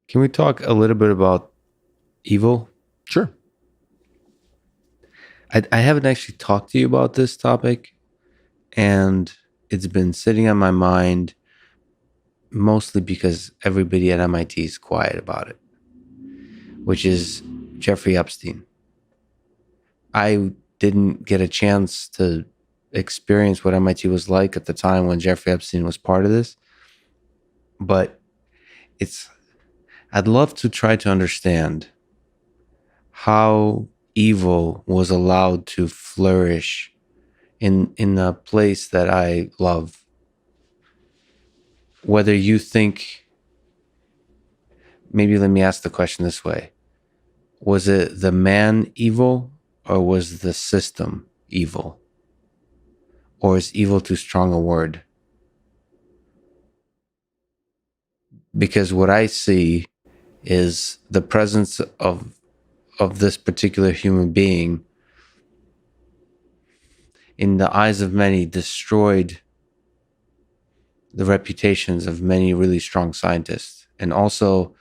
Can we talk a little bit about evil? Sure. I haven't actually talked to you about this topic, and it's been sitting on my mind mostly because everybody at MIT is quiet about it, which is Jeffrey Epstein. I didn't get a chance to experience what MIT was like at the time when Jeffrey Epstein was part of this, but it's I'd love to try to understand how evil was allowed to flourish in a place that I love. Whether you think, maybe let me ask the question this way. Was it the man evil or was the system evil? Or is evil too strong a word? Because what I see is the presence of this particular human being in the eyes of many destroyed the reputations of many really strong scientists, and also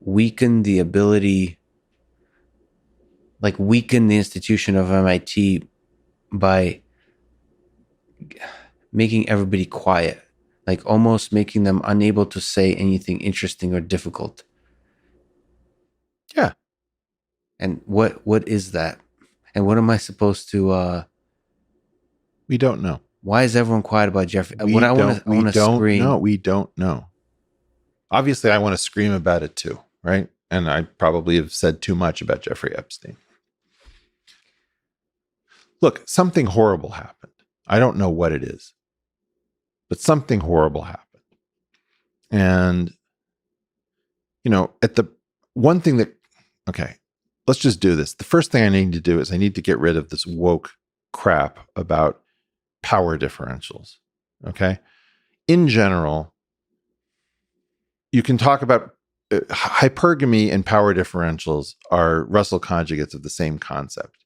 weaken the ability, weaken the institution of MIT by making everybody quiet, like almost making them unable to say anything interesting or difficult. Yeah. And what is that? And what am I supposed to We don't know. why is everyone quiet about Jeffrey? We I want to scream. No, we don't know. Obviously, I want to scream about it too, right? And I probably have said too much about Jeffrey Epstein. Look, something horrible happened. I don't know what it is, but something horrible happened. And, at the one thing that, okay, let's just do this. The first thing I need to do is I need to get rid of this woke crap about power differentials. Okay. In general, you can talk about hypergamy and power differentials are Russell conjugates of the same concept.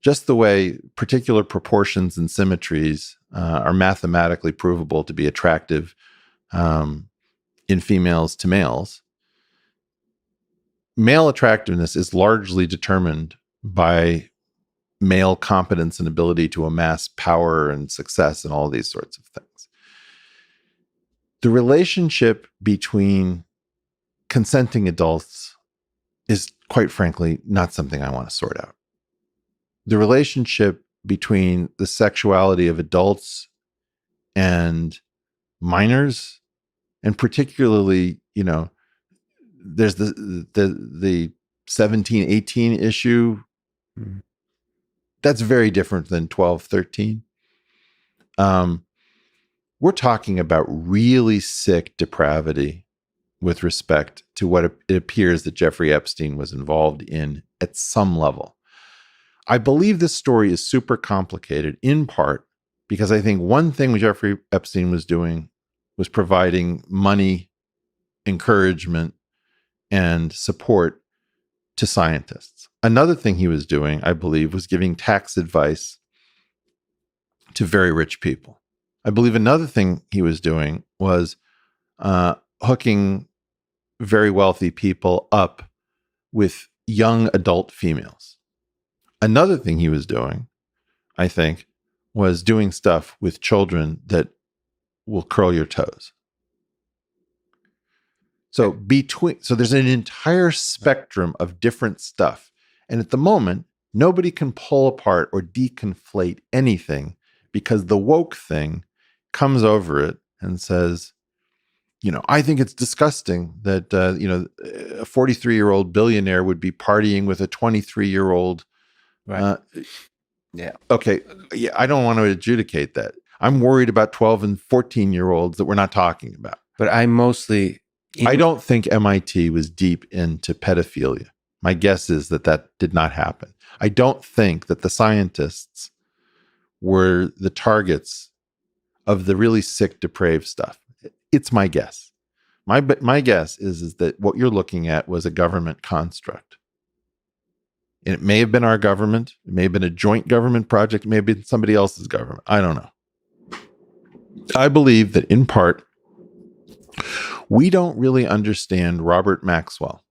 Just the way particular proportions and symmetries are mathematically provable to be attractive in females to males, male attractiveness is largely determined by male competence and ability to amass power and success and all these sorts of things. The relationship between consenting adults is, quite frankly, not something I want to sort out. The relationship between the sexuality of adults and minors, and particularly, there's the 17, 18 issue. Mm-hmm. That's very different than 12, 13. We're talking about really sick depravity with respect to what it appears that Jeffrey Epstein was involved in at some level. I believe this story is super complicated, in part because I think one thing Jeffrey Epstein was doing was providing money, encouragement, and support to scientists. Another thing he was doing, I believe, was giving tax advice to very rich people. I believe another thing he was doing was hooking very wealthy people up with young adult females. Another thing he was doing, I think, was doing stuff with children that will curl your toes. So there's an entire spectrum of different stuff. And at the moment, nobody can pull apart or deconflate anything because the woke thing comes over it and says, I think it's disgusting that, a 43-year-old billionaire would be partying with a 23-year-old. Right. Yeah. Okay. Yeah. I don't want to adjudicate that. I'm worried about 12 and 14-year-olds that we're not talking about. But I don't think MIT was deep into pedophilia. My guess is that did not happen. I don't think that the scientists were the targets of the really sick, depraved stuff. It's my guess. My guess is that what you're looking at was a government construct. And it may have been our government. It may have been a joint government project. It may have been somebody else's government. I don't know. I believe that in part, We don't really understand Robert Maxwell.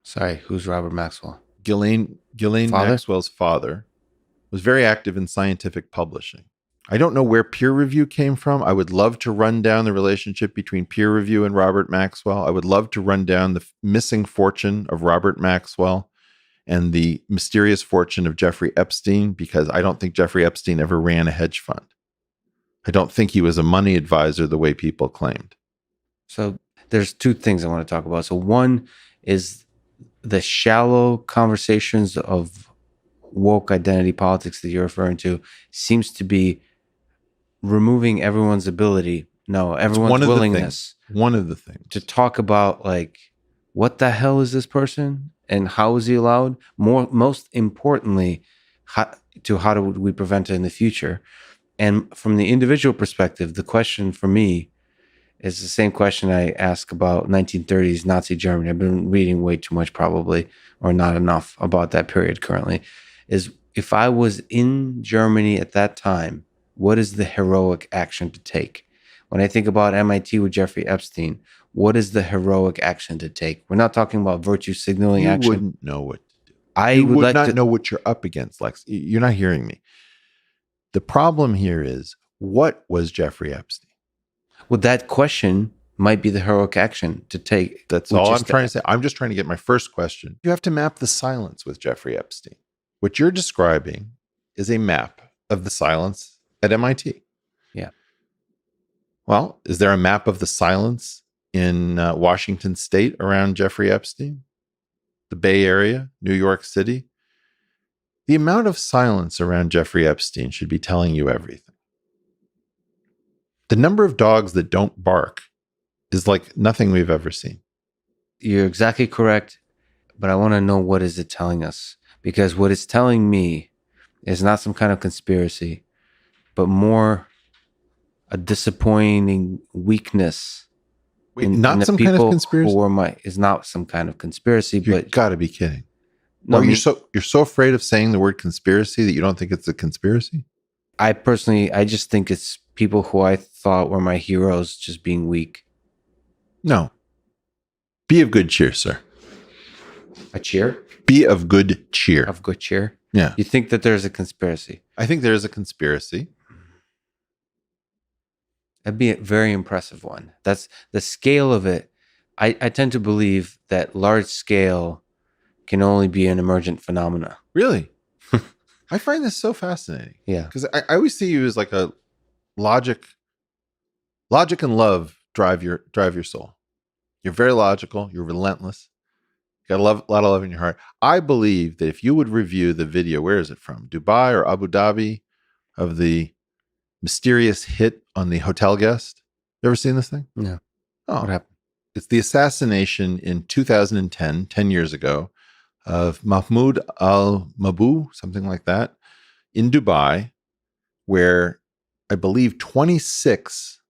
Sorry, who's Robert Maxwell? Ghislaine Father? Maxwell's father was very active in scientific publishing. I don't know where peer review came from. I would love to run down the relationship between peer review and Robert Maxwell. I would love to run down the missing fortune of Robert Maxwell and the mysterious fortune of Jeffrey Epstein, because I don't think Jeffrey Epstein ever ran a hedge fund. I don't think he was a money advisor the way people claimed. So there's two things I want to talk about. So one is the shallow conversations of woke identity politics that you're referring to seems to be removing everyone's everyone's willingness One of the things to talk about, like, what the hell is this person and how is he allowed? Most importantly, how do we prevent it in the future? And from the individual perspective, the question for me is the same question I ask about 1930s Nazi Germany. I've been reading way too much, probably, or not enough about that period currently. Is if I was in Germany at that time, what is the heroic action to take? When I think about MIT with Jeffrey Epstein, what is the heroic action to take? We're not talking about virtue signaling you action. wouldn't know what to do. I would not know what you're up against, Lex. You're not hearing me. The problem here is, what was Jeffrey Epstein? Well, that question might be the heroic action to take. That's all I'm trying to say. I'm just trying to get my first question. You have to map the silence with Jeffrey Epstein. What you're describing is a map of the silence at MIT. Yeah. Well, is there a map of the silence in Washington State around Jeffrey Epstein? The Bay Area, New York City? The amount of silence around Jeffrey Epstein should be telling you everything. The number of dogs that don't bark is like nothing we've ever seen. You're exactly correct, but I want to know, what is it telling us? Because what it's telling me is not some kind of conspiracy, but more a disappointing weakness. Not some kind of conspiracy? Is not some kind of conspiracy, You but got to be kidding. no, you're so afraid of saying the word conspiracy that you don't think it's a conspiracy? I just think it's people who I thought were my heroes just being weak. No. Be of good cheer, sir. A cheer? Be of good cheer. Of good cheer? Yeah. You think that there's a conspiracy? I think there is a conspiracy. That'd be a very impressive one. That's the scale of it. I tend to believe that large scale can only be an emergent phenomena. Really? I find this so fascinating. Yeah. Because I always see you as like a logic and love drive your soul. You're very logical. You're relentless. You got a lot of love in your heart. I believe that if you would review the video, where is it from? Dubai or Abu Dhabi, of the mysterious hit on the hotel guest. You ever seen this thing? No. Oh, What happened? it's the assassination in 2010, 10 years ago, of Mahmoud al-Mabou, something like that, in Dubai, where I believe 26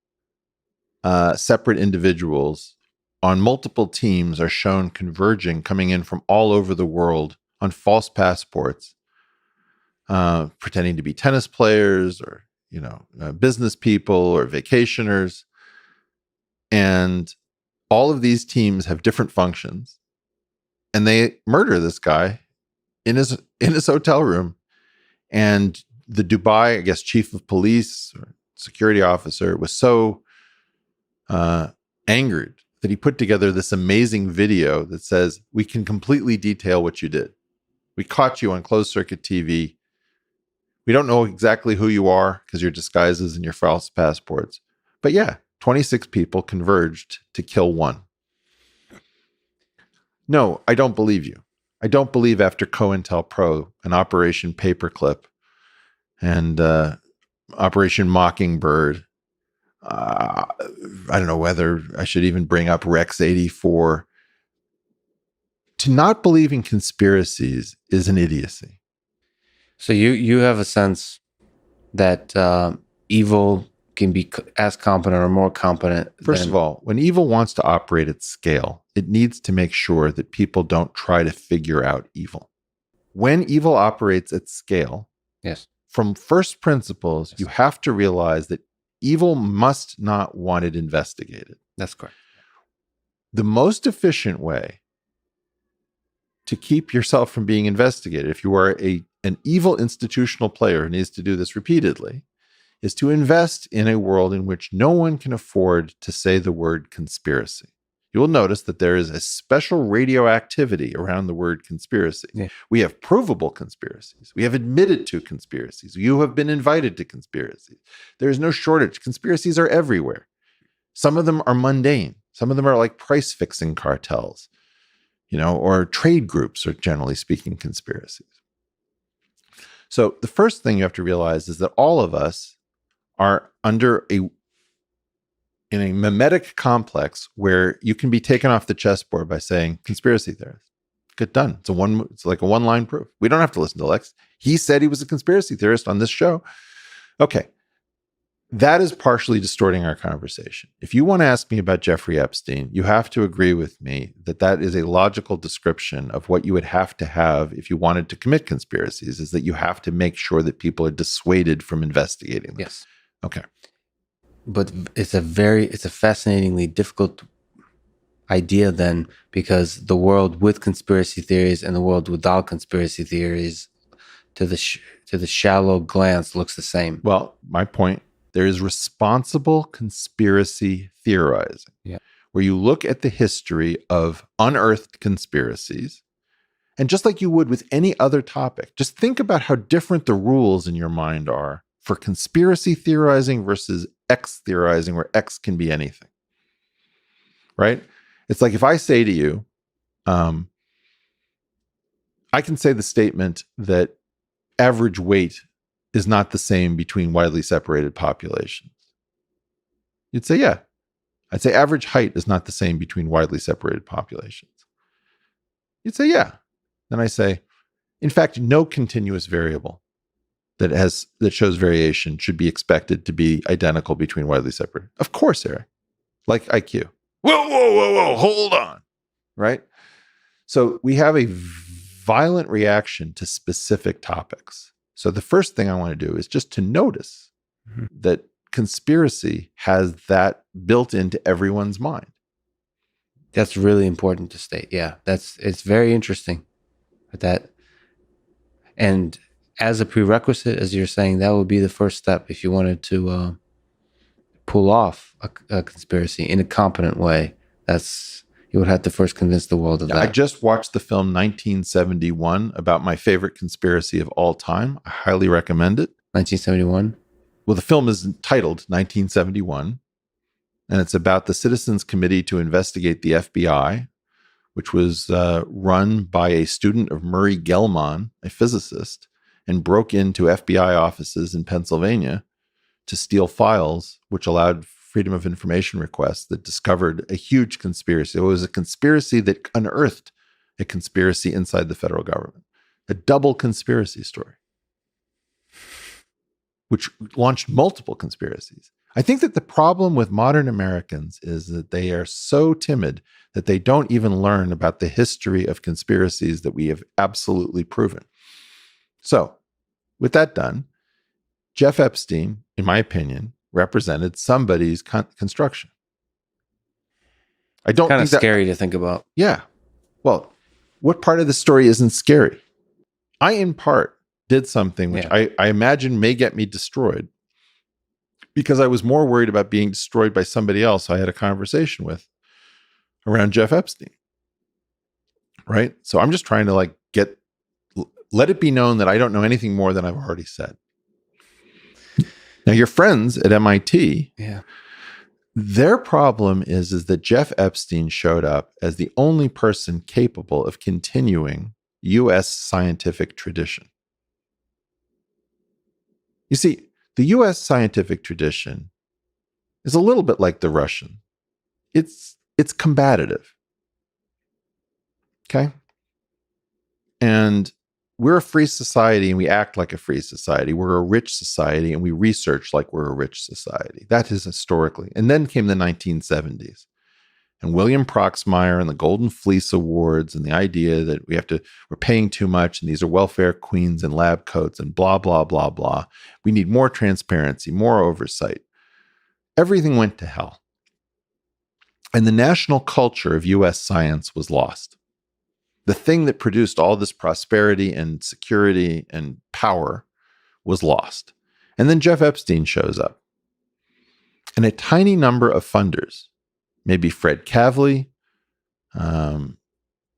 separate individuals on multiple teams are shown converging, coming in from all over the world on false passports, pretending to be tennis players or business people or vacationers. And all of these teams have different functions, and they murder this guy in his hotel room. And the Dubai, I guess, chief of police or security officer was so angered that he put together this amazing video that says, we can completely detail what you did. We caught you on closed circuit TV. We don't know exactly who you are because your disguises and your false passports. But yeah, 26 people converged to kill one. No, I don't believe you. I don't believe after COINTELPRO and Operation Paperclip and Operation Mockingbird, I don't know whether I should even bring up Rex 84. To not believe in conspiracies is an idiocy. So you have a sense that evil can be as competent or more competent. First of all, when evil wants to operate at scale, it needs to make sure that people don't try to figure out evil. When evil operates at scale, yes, from first principles, you have to realize that evil must not want it investigated. that's correct. the most efficient way to keep yourself from being investigated, if you are an evil institutional player who needs to do this repeatedly, is to invest in a world in which no one can afford to say the word conspiracy. You will notice that there is a special radioactivity around the word conspiracy. Yeah. We have provable conspiracies. We have admitted to conspiracies. You have been invited to conspiracies. There is no shortage. Conspiracies are everywhere. Some of them are mundane. Some of them are like price fixing cartels, or trade groups are generally speaking conspiracies. So the first thing you have to realize is that all of us are in a mimetic complex where you can be taken off the chessboard by saying conspiracy theorist. Good, done. It's like a one-line proof. We don't have to listen to Lex. He said he was a conspiracy theorist on this show. Okay. That is partially distorting our conversation. If you want to ask me about Jeffrey Epstein, you have to agree with me that that is a logical description of what you would have to have if you wanted to commit conspiracies, is that you have to make sure that people are dissuaded from investigating them. Yes. Okay. But it's a fascinatingly difficult idea then, because the world with conspiracy theories and the world without conspiracy theories, to the shallow glance, looks the same. Well, my point, there is responsible conspiracy theorizing, where you look at the history of unearthed conspiracies, and just like you would with any other topic, just think about how different the rules in your mind are for conspiracy theorizing versus X theorizing, where X can be anything, right? It's like if I say to you, I can say the statement that average weight is not the same between widely separated populations. You'd say, yeah. I'd say average height is not the same between widely separated populations. You'd say, yeah. Then I say, in fact, no continuous variable that shows variation should be expected to be identical between widely separated. Of course, Eric. Like IQ. Whoa, hold on. Right? So we have a violent reaction to specific topics. So the first thing I want to do is just to notice that conspiracy has that built into everyone's mind. That's really important to state. Yeah, it's very interesting. And as a prerequisite, as you're saying, that would be the first step if you wanted to pull off a conspiracy in a competent way. You would have to first convince the world of that. I just watched the film 1971 about my favorite conspiracy of all time. I highly recommend it. 1971? Well, the film is titled 1971, and it's about the Citizens Committee to investigate the FBI, which was run by a student of Murray Gell-Mann, a physicist, and broke into FBI offices in Pennsylvania to steal files, which allowed Freedom of Information requests that discovered a huge conspiracy. It was a conspiracy that unearthed a conspiracy inside the federal government, a double conspiracy story, which launched multiple conspiracies. I think that the problem with modern Americans is that they are so timid that they don't even learn about the history of conspiracies that we have absolutely proven. So, with that done, Jeff Epstein, in my opinion, represented somebody's construction. I don't kind think of scary to think about. Yeah. Well, what part of the story isn't scary? I, in part, did something which I imagine may get me destroyed because I was more worried about being destroyed by somebody else I had a conversation with around Jeff Epstein. Right? So I'm just trying to let it be known that I don't know anything more than I've already said. Now, your friends at MIT, their problem is that Jeff Epstein showed up as the only person capable of continuing U.S. scientific tradition. You see, the U.S. scientific tradition is a little bit like the Russian. It's combative. Okay? And we're a free society and we act like a free society. We're a rich society and we research like we're a rich society. That is historically. And then came the 1970s. And William Proxmire and the Golden Fleece Awards and the idea that we're paying too much and these are welfare queens in lab coats and blah, blah, blah, blah. We need more transparency, more oversight. Everything went to hell. And the national culture of US science was lost. The thing that produced all this prosperity and security and power was lost. And then Jeff Epstein shows up. And a tiny number of funders, maybe Fred Kavli,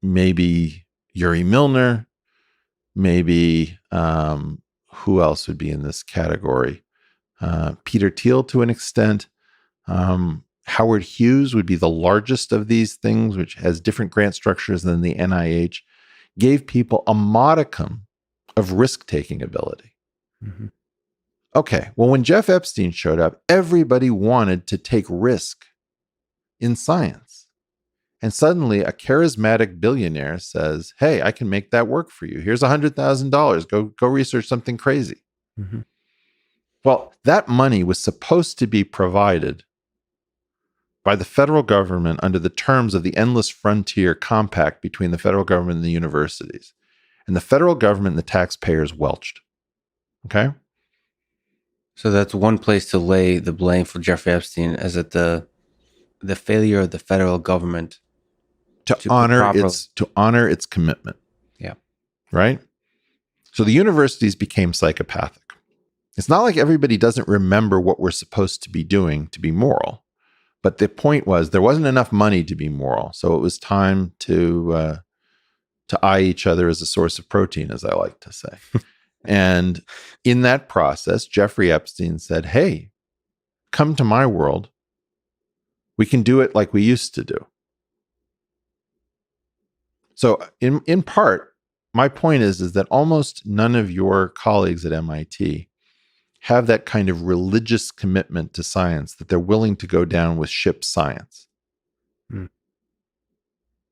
maybe Yuri Milner, maybe who else would be in this category? Peter Thiel to an extent. Howard Hughes would be the largest of these things, which has different grant structures than the NIH, gave people a modicum of risk-taking ability. Mm-hmm. Okay, well, when Jeff Epstein showed up, everybody wanted to take risk in science. And suddenly a charismatic billionaire says, hey, I can make that work for you. Here's $100,000. Go research something crazy. Mm-hmm. Well, that money was supposed to be provided by the federal government under the terms of the Endless Frontier Compact between the federal government and the universities. And the federal government and the taxpayers welched. Okay? So that's one place to lay the blame for Jeffrey Epstein, is that the failure of the federal government to honor its commitment. Yeah. Right? So the universities became psychopathic. It's not like everybody doesn't remember what we're supposed to be doing to be moral. But the point was there wasn't enough money to be moral. So it was time to eye each other as a source of protein, as I like to say. And in that process, Jeffrey Epstein said, hey, come to my world. We can do it like we used to do. So in part, my point is that almost none of your colleagues at MIT have that kind of religious commitment to science that they're willing to go down with ship science.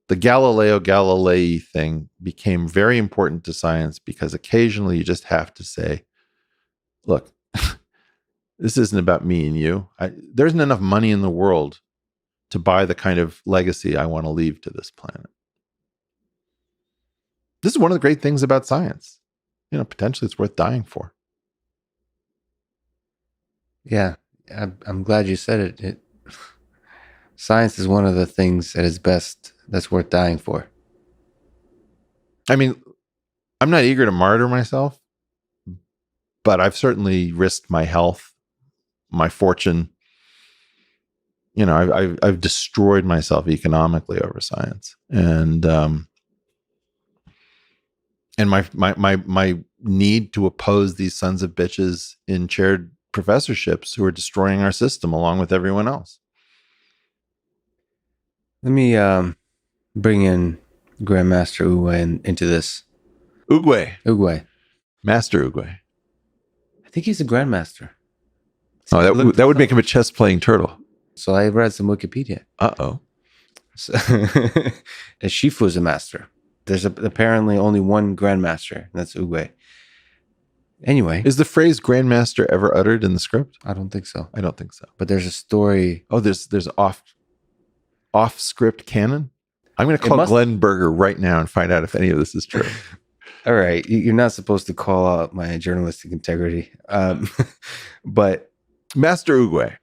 The Galileo Galilei thing became very important to science because occasionally you just have to say, look, this isn't about me and you. There isn't enough money in the world to buy the kind of legacy I want to leave to this planet. This is one of the great things about science. Potentially it's worth dying for. Yeah, I'm glad you said it. Science is one of the things at its best that's worth dying for. I mean, I'm not eager to martyr myself, but I've certainly risked my health, my fortune. I've destroyed myself economically over science, and my need to oppose these sons of bitches in chaired professorships who are destroying our system along with everyone else. Let me bring in Grandmaster Uwe into this. Uguay. Master Uguay. I think he's a Grandmaster. Oh, that would make him a chess-playing turtle. So I read some Wikipedia. Uh-oh. So, Shifu is a master. There's apparently only one Grandmaster, and that's Uguay. Anyway. Is the phrase Grandmaster ever uttered in the script? I don't think so. I don't think so. But there's a story. Oh, there's off-script canon? I'm going to call Glenn Berger right now and find out if any of this is true. All right. You're not supposed to call out my journalistic integrity. But Master Uguay.